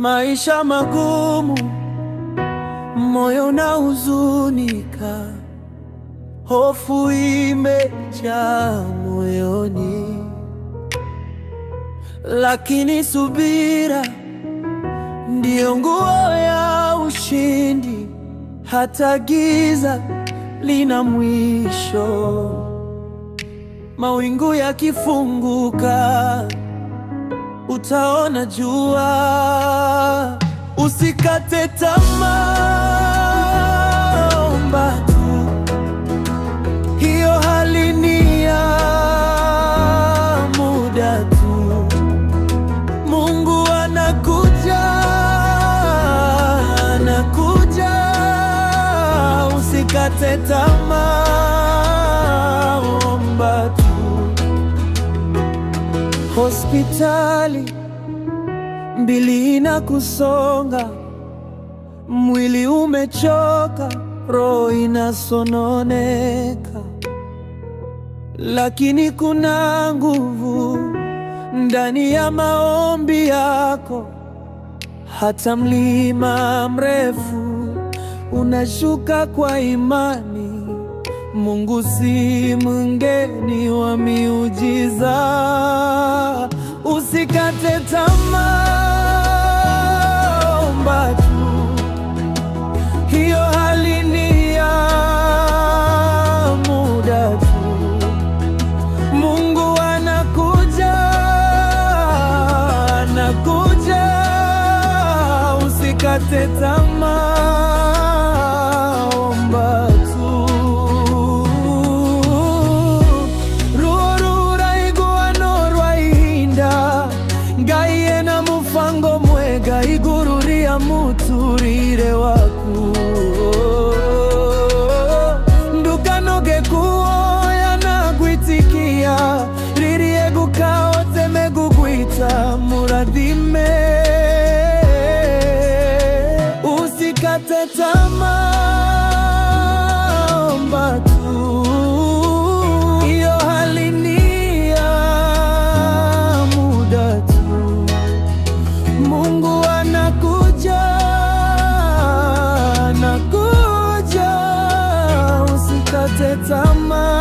Maisha magumu, moyo na huzunika, hofu imejaa moyoni. Lakini subira ndiyo nguo ya ushindi, hata giza lina mwisho. Mawingu yakifunguka, utaona jua. Usikate tamaa, omba tu. Hiyo hali ni ya muda tu. Mungu anakuja, anakuja. Usikate tamaa, omba tu. Hospitali mbili inakusonga, mwili umechoka, roho inasononeka. Lakini kuna nguvu ndani ya maombi yako. Hata mlima mrefu unashuka kwa imani. Mungu si mgeni wa miujiza. Usikate tamaa, omba tu. Hiyo hali ni ya muda tu. Mungu anakuja, anakuja. Usikate tamaa, omba tu. Igururia muturire waku ndukanoge kuoya na gwitikia ririe gukaote megugwita muradhime. Usikate tamaa, omba tu. Iyo hali ni ya muda tu. Mungu anakuja, anakuja. Usikate tamaa.